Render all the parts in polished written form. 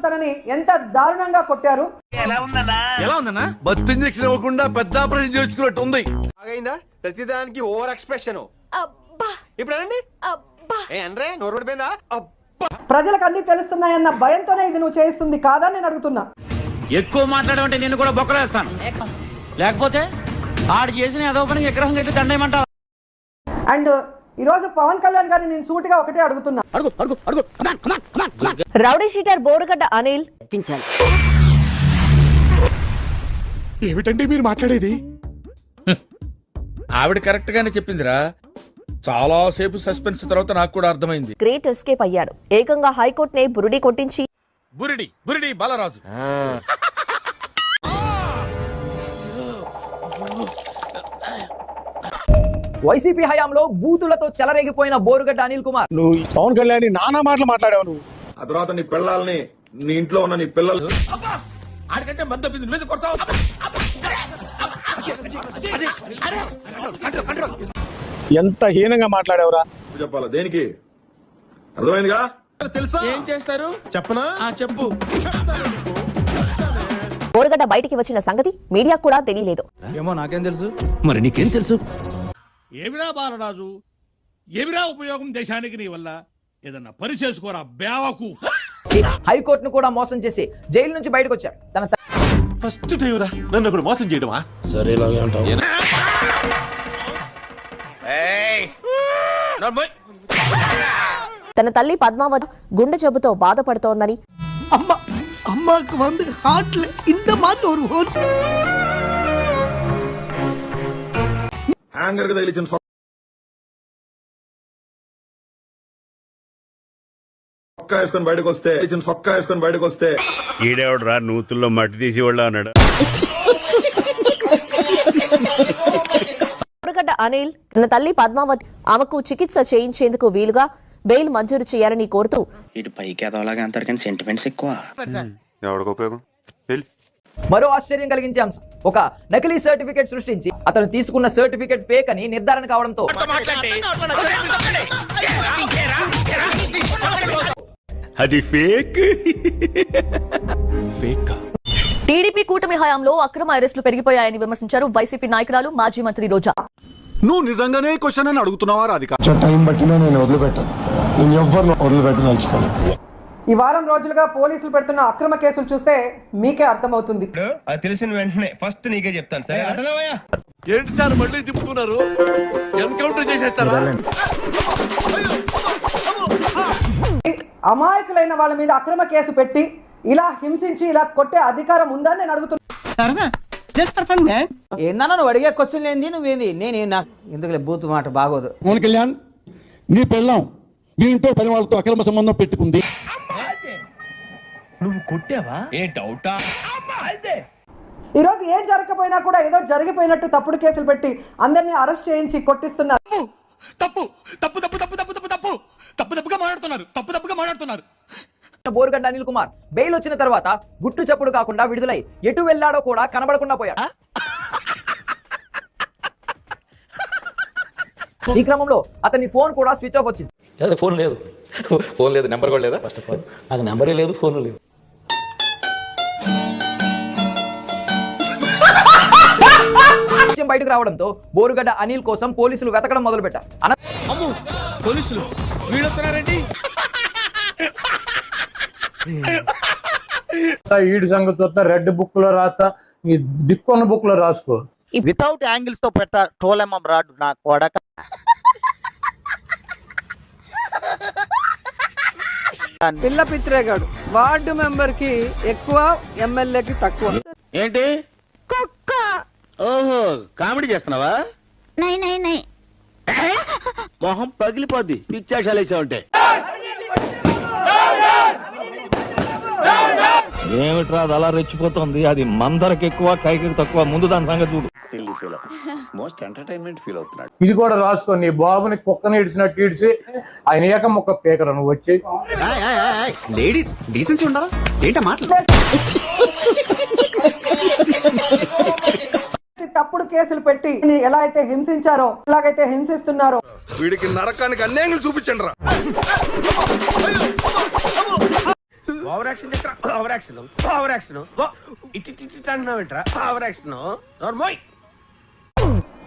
తనని ఎంత దారుణంగా కొట్టారు. ఎలా ఉందన్నా బత్ ఇంజెక్షన్ ఇవ్వకుండా పెద్ద ఆపరేషన్ చేసుకున్నట్టు ఉంది. అయిందా ప్రతిదానికి ఓవర్ ఎక్స్ప్రెషన్. ఇప్పుడు అంటే నోరు పడిపోయిందా? ప్రజలకు అన్ని తెలుస్తున్నాయన్న భయంతోనే ఇది నువ్వు చేయిస్తుంది కాదా నేను అడుగుతున్నా. ఎక్కువ మాట్లాడమంటే నేను కూడా బొక్కలేస్తాను, లేకపోతే ఆడు చేసిన ఏదో పని విగ్రహం కట్టి దండేయమంటావు. అండ్ ఈ రోజు పవన్ కళ్యాణ్ గారిని నేను సూటిగా ఒకటే అడుగుతున్నా. రౌడీ షీటర్ బోరుగడ్డ అనిల్ ఏమిటండి మీరు మాట్లాడేది? ఆవిడ కరెక్ట్ గానే చెప్పిందిరా. చాలా సేపు సస్పెన్స్ తర్వాత నాకు కూడా అర్థమైంది. గ్రేట్ ఎస్కేప్ అయ్యాడు. ఏకంగా హైకోర్టునే బురిడి కొట్టించి బురిడి బాలరాజు వైసీపీ హయాంలో బూతులతో చెలరేగిపోయిన బోరుగడ్డ అనిల్ కుమార్. నువ్వు పవన్ కళ్యాణ్ నానా మాటలు మాట్లాడావు. నువ్వు ఆ తర్వాత నీ పిల్లల్ని, నీ ఇంట్లో ఉన్న నీ పిల్లలు ఆడికంటే మంద మీద కొడతావు. ఎంత హీనంగా మాట్లాడావురా. చెప్పాలా దేనికి? అర్థమైందిగా? తెలుసా ఏం చేస్తారు చెప్పనా? చెప్పు. బోరుగడ్డ బయటికి వచ్చిన సంగతి మీడియా కూడా తెలియలేదు. ఏమో నాకేం తెలుసు. మరి నీకేం తెలుసు? ఏమిరా బాలరాజు, ఏమిరా ఉపయోగం దేశానికి నీ వల్ల? ఏదన్నా పని చేసుకోరా బేవకు. హైకోర్టును కూడా మోసం చేసి జైలు నుంచి బయటకు వచ్చాడు. తన ఫస్ట్ టైం రా నన్ను ఒకడు మోసం చేయడమా? సరే ఇలాగే అంటావు. తన తల్లి పద్మావతి గుండె జబ్బుతో బాధపడుతోందని, அம்மாக்கு வந்து ஹார்ட்ல இந்த மாதிரி ஒரு ஹோல் హ్యాంగర్ కి తగిలించిన సొక్కా వేసుకొని బయటకు వస్తే ఈడేవడరా నూతుల్లో మట్టి తీసి వాళ్ళు అన్నాడు. బోరుగడ్డ అనిల్ తన తల్లి పద్మావతి ఆమెకు చికిత్స చేయించేందుకు వీలుగా బెయిల్ మంజూరు చేయాలని కోరుతూ ఇటు పైకి ఎదవలాగా అంటారు కానీ సెంటిమెంట్స్ ఎక్కువ. ఎవరికి ఉపయోగం? మరో ఆశ్చర్యం కలిగించే అంశం, ఒక నకిలీ సర్టిఫికేట్ సృష్టించి అతను తీసుకున్న సర్టిఫికేట్ ఫేక్ అని నిర్ధారణ కావడంతో అది ఫేక్. టీడీపీ కూటమి హయాంలో అక్రమ అరెస్టులు పెరిగిపోయాయని విమర్శించారు వైసీపీ నాయకురాలు మాజీ మంత్రి రోజా. నువ్వు నిజంగానే క్వశ్చన్ అని అడుగుతున్నావా రాధిక? టైం బట్టినా నేను వదిలిపెట్టాను. నేను ఎవరిని వదిలిపెట్టదలుచుకోను. ఈ వారం రోజులుగా పోలీసులు పెడుతున్న అక్రమ కేసులు చూస్తే మీకే అర్థమవుతుంది. అది తెలిసిన వెంటనే ఫస్ట్ నీకే చెప్తాను. సరే ఏంటి సార్ మళ్ళీ తిప్పుతున్నారు? ఎన్కౌంటర్ చేసేస్తారా? అమాయకులైన వాళ్ళ మీద అక్రమ కేసు పెట్టి ఇలా హింసించి ఇలా కొట్టే అధికారం ఉందని నేను అడుగుతున్నా. సరదా జస్ట్ ఫర్ ఫన్ మ్యాన్. ఏందన్నా నువ్వు అడిగే క్వశ్చన్ ఏంది? నువ్వేంది? నేనే నాకు ఎందుకులే బూత్ మాట బాగోదు. పవన్ కళ్యాణ్ నీ పెళ్ళాం మీ ఇంట్లో పని వాళ్ళతో అక్రమ సంబంధం పెట్టుకుంది. నువ్వు కొట్టావా? ఏ డౌటా? ఈ రోజు ఏం జరగకపోయినా కూడా ఏదో జరిగిపోయినట్టు తప్పుడు కేసులు పెట్టి అందరినీ అరెస్ట్ చేయించి కొట్టిస్తున్నారు. తప్పుగా మాట్లాడుతున్నారు. బోరుగడ్డ అనిల్ కుమార్ బెయిల్ వచ్చిన తర్వాత గుట్టు చప్పుడు కాకుండా విడుదలై ఎటు వెళ్లాడో కూడా కనబడకుండా పోయాడు. ఈ క్రమంలో అతని ఫోన్ కూడా స్విచ్ ఆఫ్ వచ్చింది. ఫోన్ లేదు నెంబర్ కూడా లేదా? ఫస్ట్ ఆఫ్ ఆల్ నాకు నెంబరే లేదు, ఫోన్ లేదు. విషయం బయటకు రావడంతో బోరుగడ్డ అనిల్ కోసం పోలీసులు వెతకడం మొదలు పెట్టారు. పోలీసులు వీడొస్తున్నారండి. ఈడు సంగతి చూస్తా రెడ్ బుక్ లో రాస్తా, ఈ దిక్కున్న బుక్ లో రాసుకో. వితౌట్ యాంగిల్స్ తో పెట్ట టోలెమ్మ రాడు నా కొడక. పిల్ల పిత్రేగాడు వార్డు మెంబర్ కి ఎక్కువ, ఎమ్మెల్యేకి తక్కువ. ఏంటి కుక్క? ఓహో కామెడీ చేస్తున్నావా? మొహం పగిలిపోద్ది పిచ్చాశాలేసా ఉంటే. ఏమిట్రా అలా రెచ్చిపోతుంది? అది మందరికి ఎక్కువ కైకి తక్కువ. ముందు దాని సంగతి చూడు. మోస్ట్ ఎంటర్టైన్మెంట్ ఫీల్ అవుతున్నాడు. ఇది కూడా రాసుకో. నీ బాబుని కుక్కని ఇడిచినట్టు ఇడిచి ఆయన ఏక మొక్క పేకరా నువ్వు వచ్చి. లేడీస్ డీసెన్సీ ఉండాలా? ఏంటా మాటలు? తప్పుడు కేసులు పెట్టి ఎలా అయితే హింసించారో ఎలాగైతే హింసిస్తున్నారో వీడికి నరకానికి అన్యాయంగా చూపించండి రా. యాక్షన్ ఓవర్ యాక్షన్ ఇట్టి అంటున్నావు ఏంట్రా ఓవర్ యాక్షన్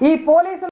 ఈ పోలీసులు